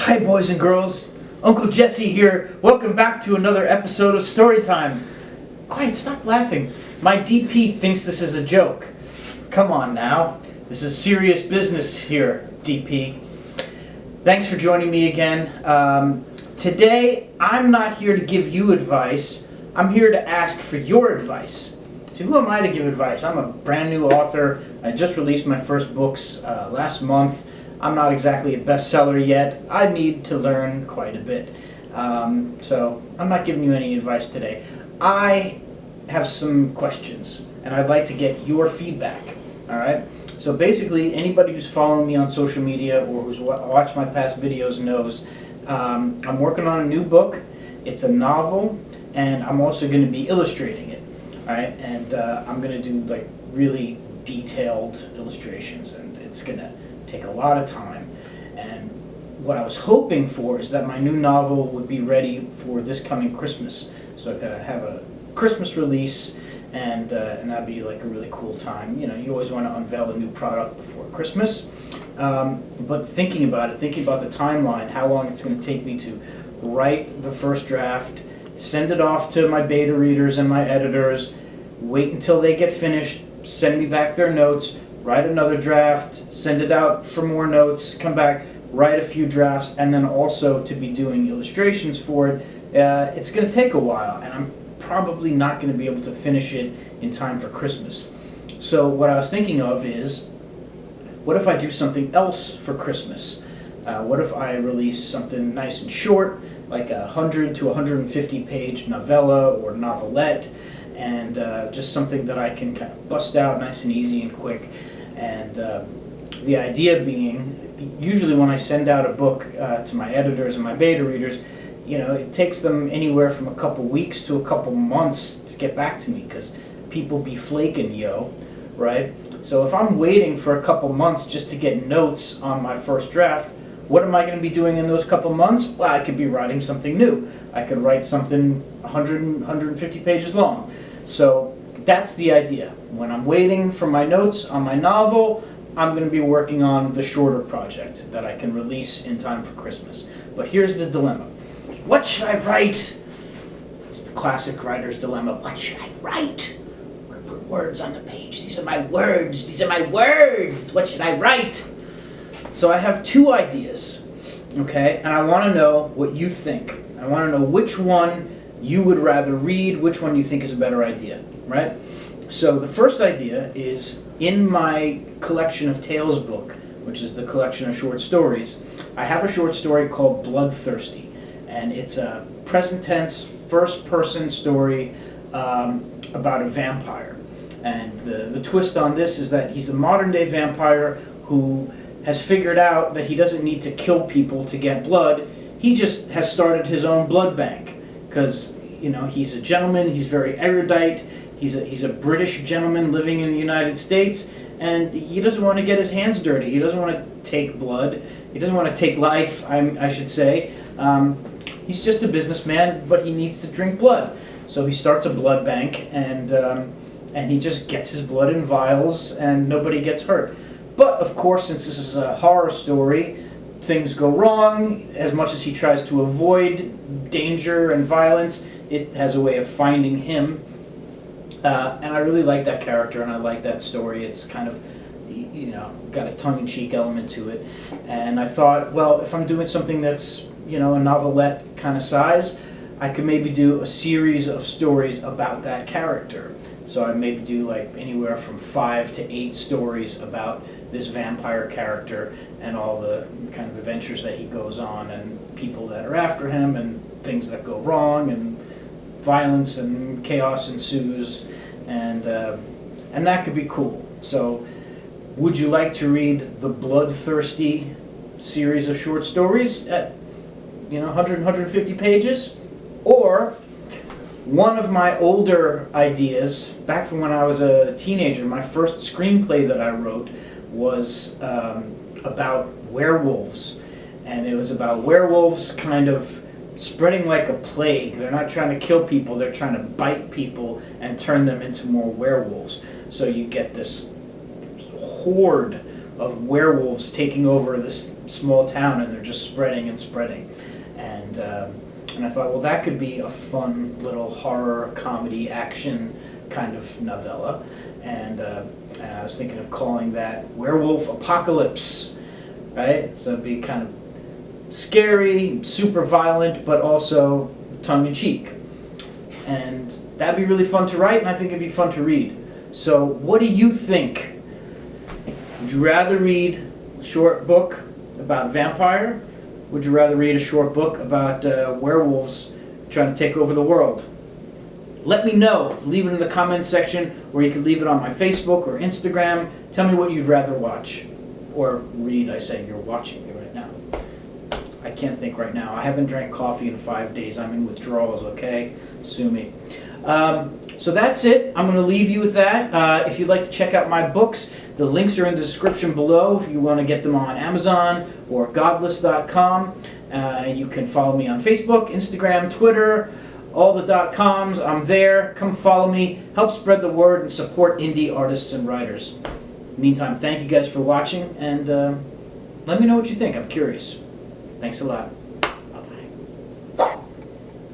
Hi boys and girls, Uncle Jesse here. Welcome back to another episode of Storytime. Quiet, stop laughing. My DP thinks this is a joke. Come on now, this is serious business here, DP. Thanks for joining me again. Today, I'm not here to give you advice. I'm here to ask for your advice. So who am I to give advice? I'm a brand new author. I just released my first books last month. I'm not exactly a bestseller yet. I need to learn quite a bit. So I'm not giving you any advice today. I have some questions, and I'd like to get your feedback. All right? So basically, anybody who's following me on social media or who's watched my past videos knows I'm working on a new book. It's a novel, and I'm also going to be illustrating it. All right? And I'm going to do like really detailed illustrations, and it's going to take a lot of time. And what I was hoping for is that my new novel would be ready for this coming Christmas, so I could have a Christmas release, and that'd be like a really cool time. You know, you always want to unveil a new product before Christmas. But thinking about the timeline, how long it's going to take me to write the first draft, send it off to my beta readers and my editors, wait until they get finished, send me back their notes, write another draft, send it out for more notes, come back, write a few drafts, and then also to be doing illustrations for it. It's going to take a while, and I'm probably not going to be able to finish it in time for Christmas. So what I was thinking of is, what if I do something else for Christmas? What if I release something nice and short, like a 100 to 150 page novella or novelette, and just something that I can kind of bust out nice and easy and quick. And the idea being, usually when I send out a book to my editors and my beta readers, you know, it takes them anywhere from a couple weeks to a couple months to get back to me, because people be flaking, right? So if I'm waiting for a couple months just to get notes on my first draft, what am I going to be doing in those couple months? Well, I could be writing something new. I could write something 150 pages long. So that's the idea. When I'm waiting for my notes on my novel, I'm going to be working on the shorter project that I can release in time for Christmas. But here's the dilemma. What should I write? It's the classic writer's dilemma. What should I write? I'm going to put words on the page. These are my words. These are my words. What should I write? So I have two ideas, okay? And I want to know what you think. I want to know which one you would rather read, which one you think is a better idea, right? So the first idea is, in my collection of tales book, which is the collection of short stories, I have a short story called Bloodthirsty, and it's a present tense, first person story about a vampire. And the twist on this is that he's a modern day vampire who has figured out that he doesn't need to kill people to get blood. He just has started his own blood bank, because, you know, he's a gentleman, he's very erudite, he's a British gentleman living in the United States, and he doesn't want to get his hands dirty. He doesn't want to take blood. He doesn't want to take life, I should say. He's just a businessman, but he needs to drink blood. So he starts a blood bank, and he just gets his blood in vials, and nobody gets hurt. But of course, since this is a horror story, things go wrong. As much as he tries to avoid danger and violence, it has a way of finding him. And I really like that character, and I like that story. It's kind of, you know, got a tongue-in-cheek element to it. And I thought, well, if I'm doing something that's, you know, a novelette kind of size, I could maybe do a series of stories about that character. So I maybe do like anywhere from 5 to 8 stories about this vampire character and all the kind of adventures that he goes on, and people that are after him, and things that go wrong, and violence and chaos ensues, and that could be cool. So would you like to read the Bloodthirsty series of short stories at, you know, 100, 150 pages? Or one of my older ideas, back from when I was a teenager, my first screenplay that I wrote was about werewolves. And it was about werewolves kind of spreading like a plague. They're not trying to kill people, they're trying to bite people and turn them into more werewolves. So you get this horde of werewolves taking over this small town, and they're just spreading and spreading. And I thought, well, that could be a fun little horror, comedy, action kind of novella. And I was thinking of calling that Werewolf Apocalypse, right? So it'd be kind of scary, super violent, but also tongue-in-cheek. And that'd be really fun to write, and I think it'd be fun to read. So what do you think? Would you rather read a short book about vampire? Would you rather read a short book about werewolves trying to take over the world? Let me know. Leave it in the comments section, or you can leave it on my Facebook or Instagram. Tell me what you'd rather watch or read. I say you're watching me right now. I can't think right now. I haven't drank coffee in 5 days. I'm in withdrawals, okay? Sue me. So that's it. I'm going to leave you with that. If you'd like to check out my books, the links are in the description below if you want to get them on Amazon or Godless.com. You can follow me on Facebook, Instagram, Twitter, all the .coms. I'm there. Come follow me. Help spread the word and support indie artists and writers. Meantime, thank you guys for watching, and let me know what you think. I'm curious. Thanks a lot.